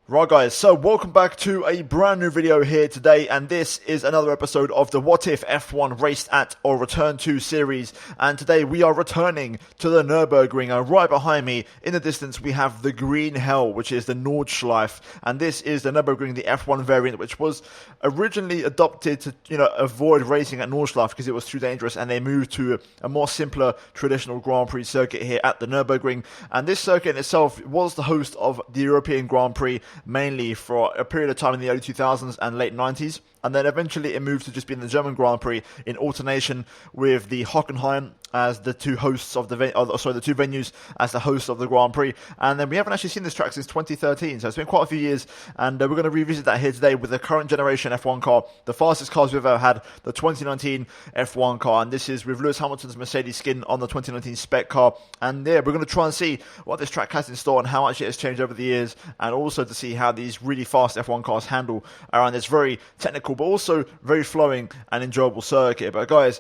Right guys, so welcome back to a brand new video here today, and this is another episode of the What If F1 Raced At or Return To series, and today we are returning to the Nurburgring, and right behind me in the distance we have the Green Hell, which is the Nordschleife, and this is the Nurburgring, the F1 variant, which was originally adopted to, avoid racing at Nordschleife because it was too dangerous, and they moved to a more simpler traditional Grand Prix circuit here at the Nurburgring, and this circuit in itself was the host of the European Grand Prix, mainly for a period of time in the early 2000s and late 90s, and then eventually it moved to just being the German Grand Prix in alternation with the Hockenheim as the two hosts of the two venues as the hosts of the Grand Prix. And then we haven't actually seen this track since 2013, so it's been quite a few years, and we're going to revisit that here today with the current generation F1 car, the fastest cars we've ever had, the 2019 F1 car, and this is with Lewis Hamilton's Mercedes skin on the 2019 spec car. And yeah, we're going to try and see what this track has in store and how much it has changed over the years, and also to see how these really fast F1 cars handle around this very technical but also very flowing and enjoyable circuit. But guys,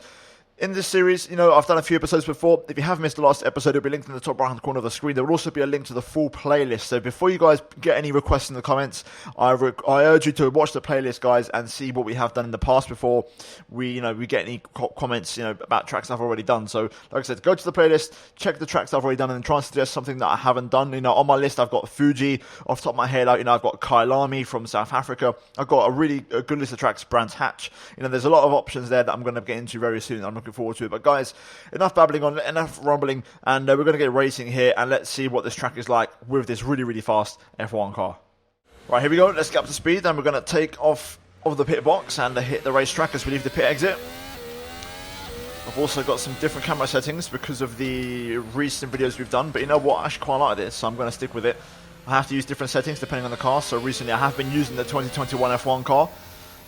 in this series, I've done a few episodes before. If you have missed the last episode, it'll be linked in the top right-hand corner of the screen. There will also be a link to the full playlist. So before you guys get any requests in the comments, I urge you to watch the playlist, guys, and see what we have done in the past before we get any comments, about tracks I've already done. So, like I said, go to the playlist, check the tracks I've already done, and try and suggest something that I haven't done. On my list, I've got Fuji off the top of my head. I've got Kailami from South Africa. I've got a good list of tracks, Brands Hatch. There's a lot of options there that I'm going to get into very soon. I'm looking forward to it. But guys, enough babbling on, enough rumbling, and we're going to get racing here, and let's see what this track is like with this really, really fast F1 car. Right, here we go. Let's get up to speed, and we're going to take off of the pit box and hit the racetrack as we leave the pit exit. I've also got some different camera settings because of the recent videos we've done, but you know what? I actually quite like this, so I'm going to stick with it. I have to use different settings depending on the car, so recently I have been using the 2021 F1 car,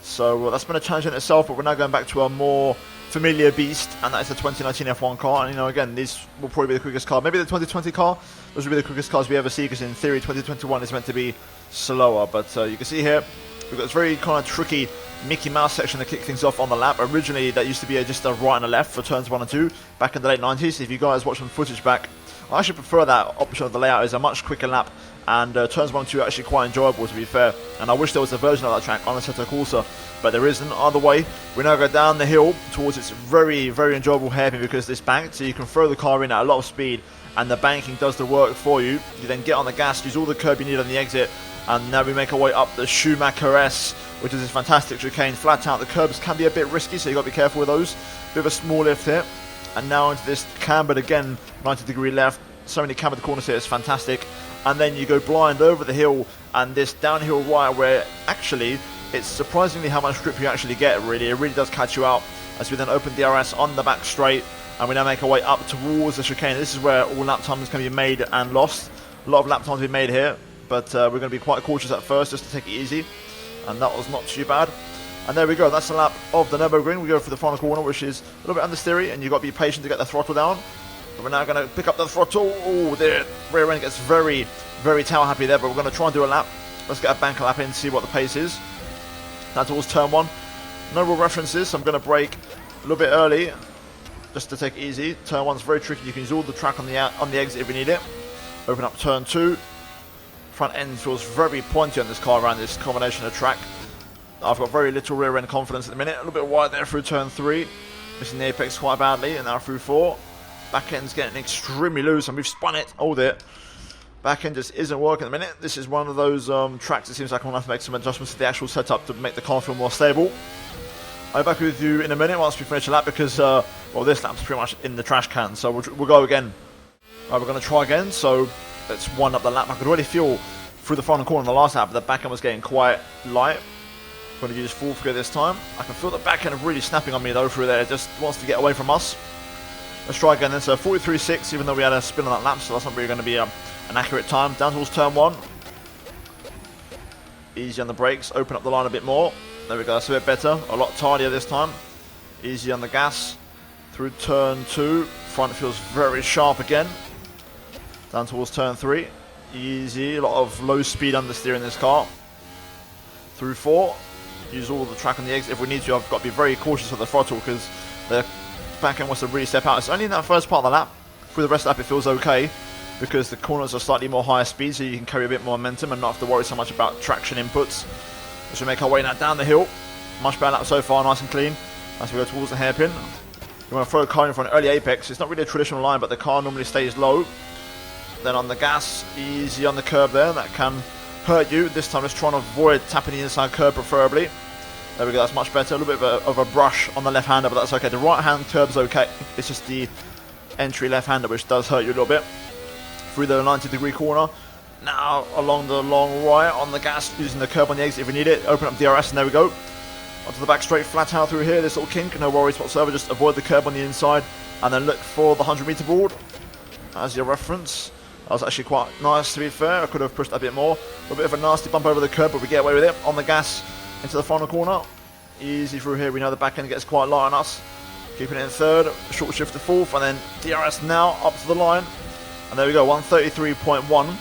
so that's been a challenge in itself, but we're now going back to a more familiar beast, and that is the 2019 F1 car. And again, this will probably be the quickest car. Maybe the 2020 car, those will be the quickest cars we ever see, because in theory 2021 is meant to be slower. But you can see here we've got this very kind of tricky Mickey Mouse section to kick things off on the lap. Originally that used to be just a right and a left for turns 1 and 2 back in the late 90s. If you guys watch some footage back, I actually prefer that option of the layout. Is a much quicker lap, and turns 1 and 2 are actually quite enjoyable, to be fair, and I wish there was a version of that track on the Assetto Corsa, but there isn't. Either way, we now go down the hill towards its very, very enjoyable hairpin, because this banked, so you can throw the car in at a lot of speed, and the banking does the work for you. You then get on the gas, use all the curb you need on the exit, and now we make our way up the Schumacher S, which is this fantastic chicane. Flat out, the curbs can be a bit risky, so you've got to be careful with those. Bit of a small lift here, and now into this cambered again, 90-degree left. So many cambered corners here, it's fantastic. And then you go blind over the hill, and this downhill right, where actually it's surprisingly how much grip you actually get, really. It really does catch you out, as we then open DRS on the back straight, and we now make our way up towards the chicane. This is where all lap times can be made and lost. A lot of lap times be made here, but we're going to be quite cautious at first, just to take it easy, and that was not too bad. And there we go, that's the lap of the Nurburgring. We go for the final corner, which is a little bit understeery, and you've got to be patient to get the throttle down. But we're now going to pick up the throttle. Oh, the rear end gets very, very tail happy there, but we're going to try and do a lap. Let's get a bank lap in, see what the pace is. Now towards turn 1. No real references, so I'm going to brake a little bit early, just to take it easy. Turn 1's very tricky. You can use all the track on the exit if you need it. Open up turn 2. Front end feels very pointy on this car around this combination of track. I've got very little rear end confidence at the minute. A little bit wide there through turn 3. Missing the apex quite badly, and now through 4. Back end's getting extremely loose, and we've spun it. Hold it. Back end just isn't working at the minute. This is one of those tracks it seems like I'm going to have to make some adjustments to the actual setup to make the car feel more stable. I'll be back with you in a minute once we finish the lap, because this lap's pretty much in the trash can, so we'll go again. Right, we're going to try again, so let's wind up the lap. I could already feel through the final corner in the last lap, but the back end was getting quite light. I'm going to use full figure this time. I can feel the back end really snapping on me though through there. It just wants to get away from us. Let's try again then. So 43.6, even though we had a spin on that lap, so that's not really going to be an accurate time. Down towards turn 1. Easy on the brakes. Open up the line a bit more. There we go. That's a bit better. A lot tidier this time. Easy on the gas. Through turn 2. Front feels very sharp again. Down towards turn 3. Easy. A lot of low speed understeer in this car. Through 4. Use all the track on the exit if we need to. I've got to be very cautious with the throttle, because the back end wants to really step out. It's only in that first part of the lap. Through the rest of the lap it feels okay. because the corners are slightly more higher speed, so you can carry a bit more momentum and not have to worry so much about traction inputs. As we make our way now down the hill, much better lap so far, nice and clean. As we go towards the hairpin, you want to throw a car in for an early apex. It's not really a traditional line, but the car normally stays low. Then on the gas, easy on the curb there, that can hurt you. This time just trying to avoid tapping the inside curb preferably. There we go, that's much better. A little bit of a brush on the left-hander, but that's okay. The right-hand curb's okay. It's just the entry left-hander which does hurt you a little bit. Through the 90-degree corner. Now along the long right on the gas, using the curb on the exit if we need it. Open up DRS and there we go. Onto the back straight, flat out through here. This little kink, no worries whatsoever. Just avoid the curb on the inside and then look for the 100-meter board as your reference. That was actually quite nice, to be fair. I could have pushed a bit more. A little bit of a nasty bump over the curb, but we get away with it. On the gas, into the final corner. Easy through here. We know the back end gets quite light on us. Keeping it in third. Short shift to fourth. And then DRS now up to the line. And there we go. 133.1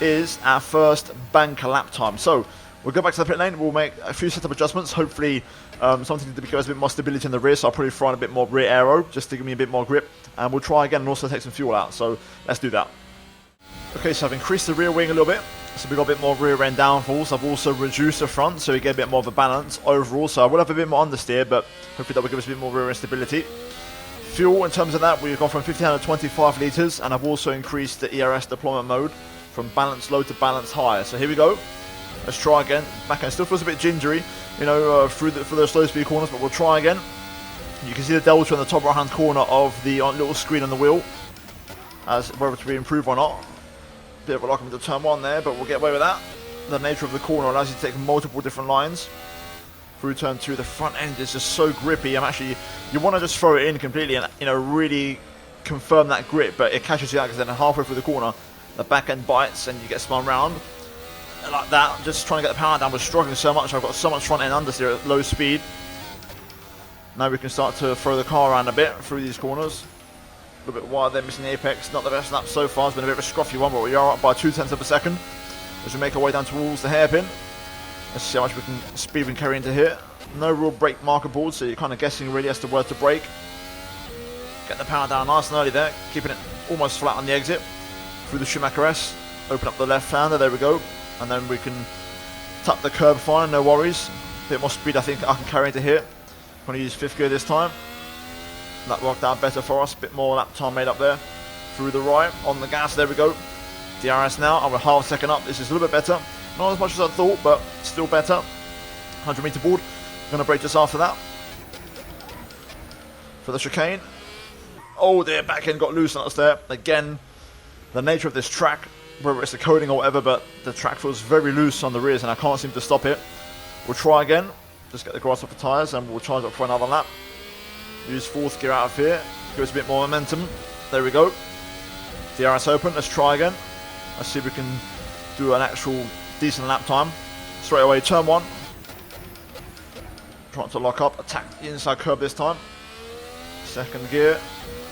is our first banker lap time. So we'll go back to the pit lane. We'll make a few setup adjustments. Hopefully something to give us a bit more stability in the rear. So I'll probably throw in a bit more rear aero just to give me a bit more grip. And we'll try again and also take some fuel out. So let's do that. Okay, so I've increased the rear wing a little bit, so we've got a bit more rear end downforce. I've also reduced the front, so we get a bit more of a balance overall. So I will have a bit more understeer, but hopefully that will give us a bit more rear end stability. Fuel, in terms of that, we've gone from 1525 litres, and I've also increased the ERS deployment mode from balance low to balance high. So here we go. Let's try again. Back end still feels a bit gingery, you know, through those slow speed corners, but we'll try again. You can see the delta in the top right hand corner of the little screen on the wheel, as whether to be improved or not. Bit of a lock into turn one there, but we'll get away with that. The nature of the corner allows you to take multiple different lines. Through turn two, the front end is just so grippy. You want to just throw it in completely and, you know, really confirm that grip, but it catches you out because then halfway through the corner, the back end bites and you get spun round. And like that, just trying to get the power down was struggling so much. I've got so much front end understeer at low speed. Now we can start to throw the car around a bit through these corners. A little bit wide there, missing the apex. Not the best lap so far. It's been a bit of a scruffy one, but we are up by 0.2 of a second as we make our way down towards the hairpin. Let's see how much speed we can carry into here. No real brake marker board, so you're kind of guessing really as to where to brake. Get the power down nice and early there, keeping it almost flat on the exit. Through the Schumacher S, open up the left hander, there we go. And then we can tap the curb fine, no worries. A bit more speed I think I can carry into here. I'm going to use fifth gear this time. That worked out better for us, bit more lap time made up there. Through the right, on the gas, there we go. DRS now, I'm a half second up, this is a little bit better. Not as much as I thought, but still better. 100 meter board, going to brake just after that. For the chicane. Oh dear, back end got loose on us there. Again, the nature of this track, whether it's the coding or whatever, but the track feels very loose on the rears and I can't seem to stop it. We'll try again, just get the grass off the tyres and we'll charge up for another lap. Use fourth gear out of here, give us a bit more momentum. There we go. DRS open, let's try again. Let's see if we can do an actual decent lap time. Straight away, turn one. Trying to lock up, attack the inside curb this time. Second gear,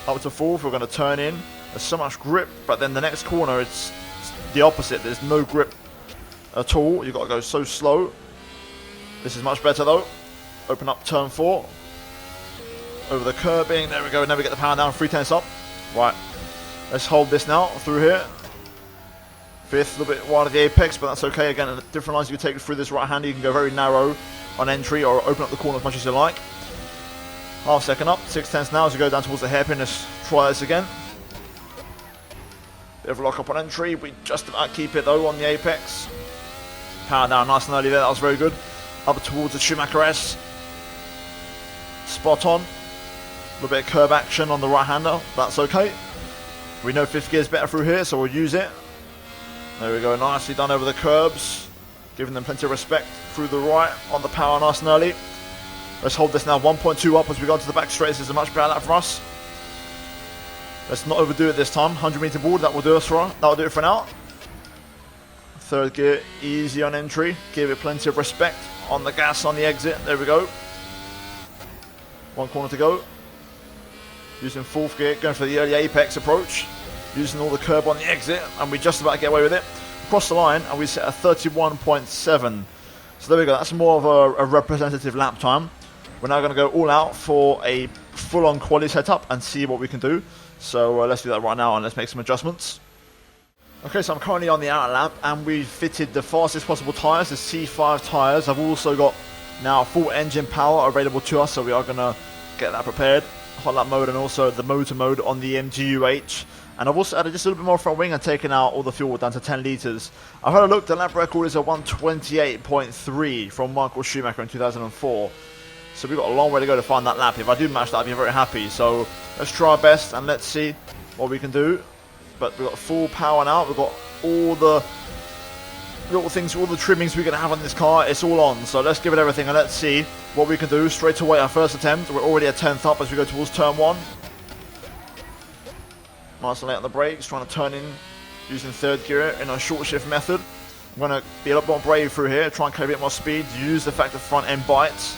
up to fourth, we're going to turn in. There's so much grip, but then the next corner, it's the opposite. There's no grip at all. You've got to go so slow. This is much better though. Open up turn four. Over the curbing, there we go, now we get the power down, 3/10 up. Right, let's hold this now, through here. Fifth, a little bit wide of the apex, but that's okay. Again, different lines you can take through this right hander. You can go very narrow on entry or open up the corner as much as you like. Half second up, 6/10 now as we go down towards the hairpin. Let's try this again. Bit of a lock up on entry, we just about keep it though on the apex. Power down nice and early there, that was very good. Up towards the Schumacher S. Spot on. A little bit of curb action on the right hander, that's okay. We know fifth gear is better through here, so we'll use it. There we go, nicely done over the curbs. Giving them plenty of respect through the right on the power nice and early. Let's hold this now, 1.2 up as we go to the back straight. This is a much better lap for us. Let's not overdo it this time. 100 meter board, that will do it for now. Third gear, easy on entry. Give it plenty of respect on the gas on the exit. There we go. One corner to go. Using fourth gear, going for the early apex approach. Using all the curb on the exit, and we just about get away with it. Across the line, and we set a 31.7. So there we go, that's more of a representative lap time. We're now going to go all out for a full-on quali setup and see what we can do. So let's do that right now and let's make some adjustments. Okay, so I'm currently on the outer lap, and we've fitted the fastest possible tyres, the C5 tyres. I've also got now full engine power available to us, so we are going to get that prepared. Hot lap mode and also the motor mode on the MGUH. And I've also added just a little bit more front wing and taken out all the fuel down to 10 litres. I've had a look, the lap record is a 128.3 from Michael Schumacher in 2004. So we've got a long way to go to find that lap. If I do match that, I'll be very happy. So let's try our best and let's see what we can do. But we've got full power now. We've got all the little things, all the trimmings we're going to have on this car. It's all on. So let's give it everything and let's see what we can do. Straight away, our first attempt. We're already at 10th up as we go towards turn 1. Nice and late on the brakes, trying to turn in using third gear in a short shift method. I'm going to be a lot more brave through here, try and carry a bit more speed, use the fact that front end bites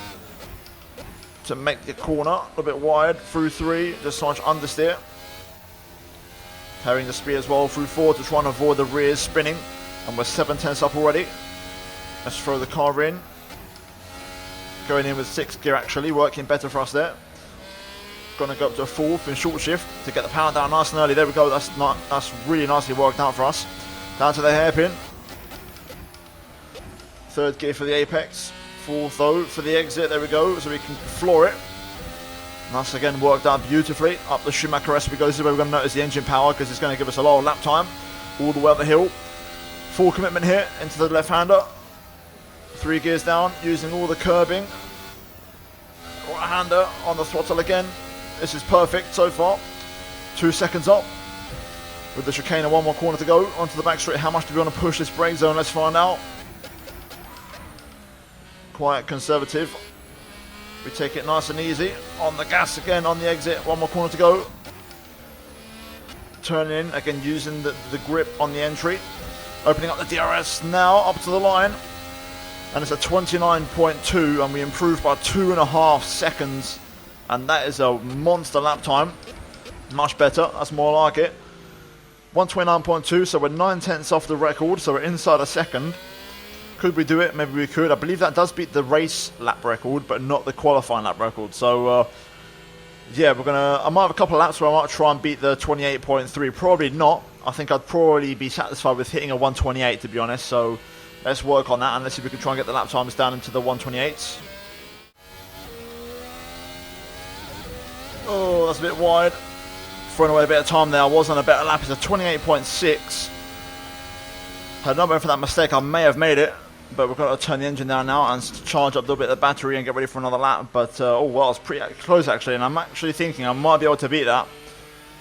to make the corner a little bit wide through 3, just so much understeer. Carrying the speed as well through 4 to try and avoid the rears spinning. And we're 7/10 up already. Let's throw the car in. Going in with 6th gear actually, working better for us there. Going to go up to a 4th in short shift to get the power down nice and early. There we go, that's really nicely worked out for us. Down to the hairpin. 3rd gear for the apex. 4th though for the exit, there we go, so we can floor it. That's again worked out beautifully. Up the Schumacher S we go. This is where we're going to notice the engine power because it's going to give us a lot of lap time all the way up the hill. Full commitment here into the left-hander. 3 gears down, using all the curbing. Right-hander on the throttle again. This is perfect so far. 2 seconds up. With the chicane and 1 more corner to go. Onto the back straight. How much do we want to push this brake zone? Let's find out. Quite conservative. We take it nice and easy. On the gas again on the exit. 1 more corner to go. Turning in again using the grip on the entry. Opening up the DRS now up to the line. And it's a 29.2 and we improved by 2.5 seconds. And that is a monster lap time. Much better. That's more like it. 129.2, so we're 9/10 off the record. So we're inside a second. Could we do it? Maybe we could. I believe that does beat the race lap record, but not the qualifying lap record. So, yeah, I might have a couple of laps where I might try and beat the 28.3. Probably not. I think I'd probably be satisfied with hitting a 128, to be honest. So let's work on that and let's see if we can try and get the lap times down into the 128s. Oh, that's a bit wide. Throwing away a bit of time there. I was on a better lap. It's a 28.6. Had not been for that mistake, I may have made it. But we've got to turn the engine down now and charge up a little bit of the battery and get ready for another lap. But, oh well, it's pretty close actually. And I'm actually thinking I might be able to beat that.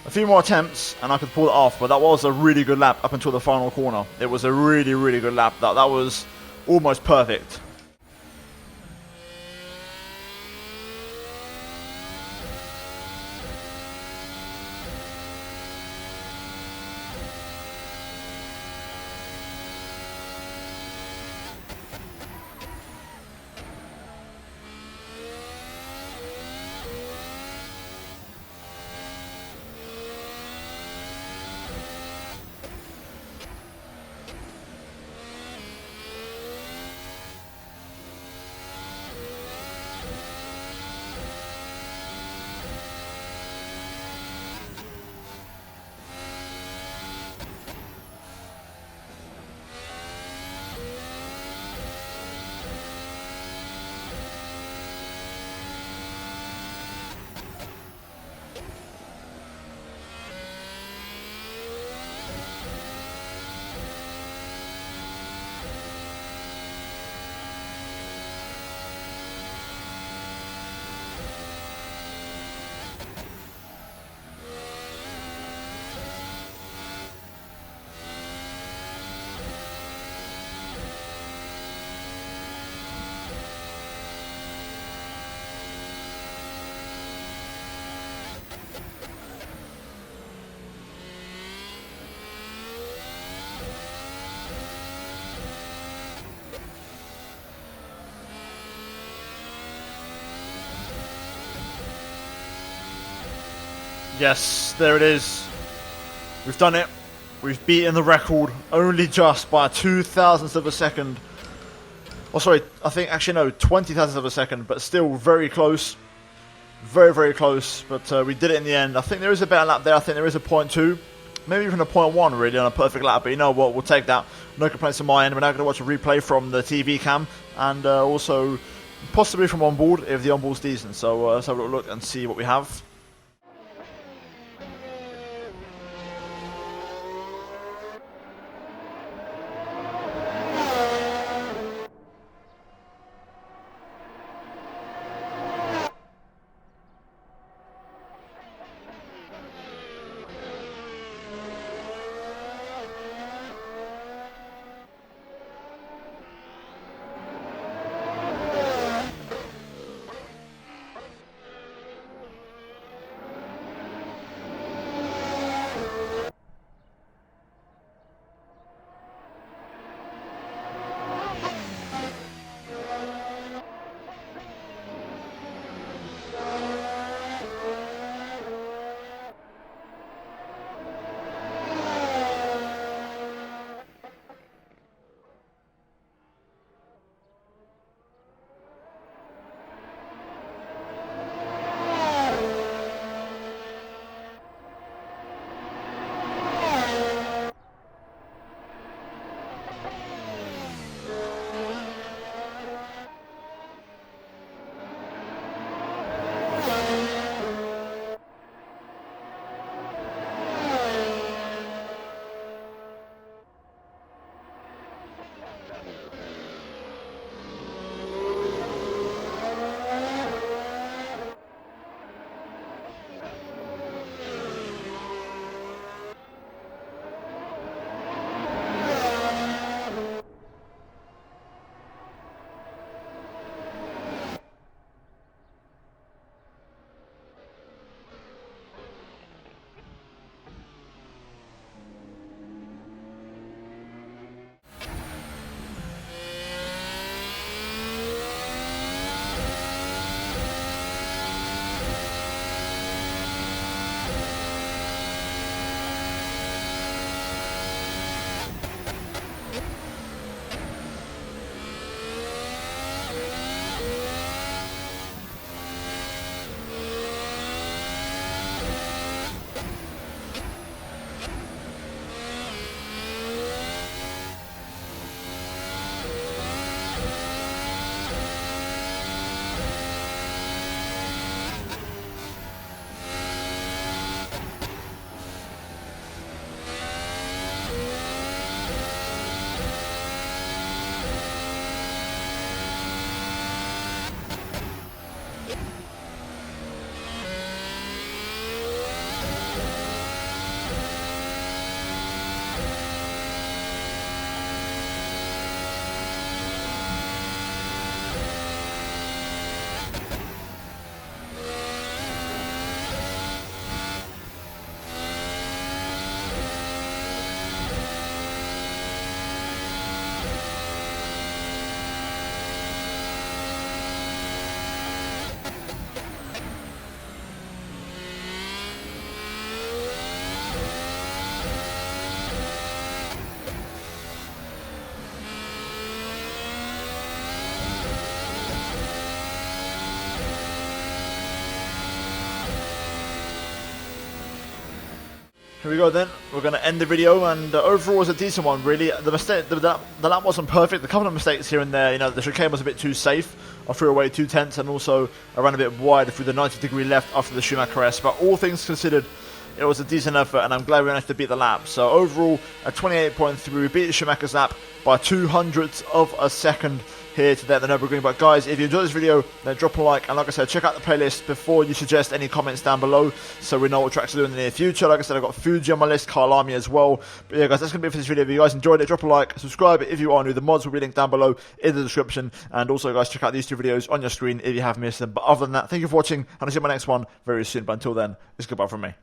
A few more attempts and I could pull it off. But that was a really good lap up until the final corner. It was a really, really good lap. That was almost perfect. Yes, there it is. We've done it. We've beaten the record only just by 0.002 of a second. Oh, sorry, I think actually no, 0.20 of a second, but still very close. Very, very close, but we did it in the end. I think there is a better lap there. I think there is a 0.2. maybe even a 0.1 really on a perfect lap, but you know what, we'll take that. No complaints on my end. We're now going to watch a replay from the TV cam, and also possibly from onboard if the onboard's decent. So let's have a look and see what we have. Here we go then, we're going to end the video, and overall was a decent one really. The mistake, the lap wasn't perfect, a couple of mistakes here and there, you know, the chicane was a bit too safe, I threw away 2 tenths, and also I ran a bit wide through the 90-degree left after the Schumacher S, but all things considered, it was a decent effort, and I'm glad we managed to beat the lap. So overall, at 28.3, we beat Schumacher's lap by 0.02 of a second here today at the Nurburgring. But guys, if you enjoyed this video, then drop a like, and like I said, check out the playlist before you suggest any comments down below, so we know what tracks to do in the near future. Like I said, I've got Fuji on my list, Carl as well. But yeah guys, that's going to be it for this video. If you guys enjoyed it, drop a like, subscribe if you are new. The mods will be linked down below in the description, and also guys, check out these 2 videos on your screen if you have missed them. But other than that, thank you for watching, and I'll see you in my next one very soon. But until then, it's goodbye from me.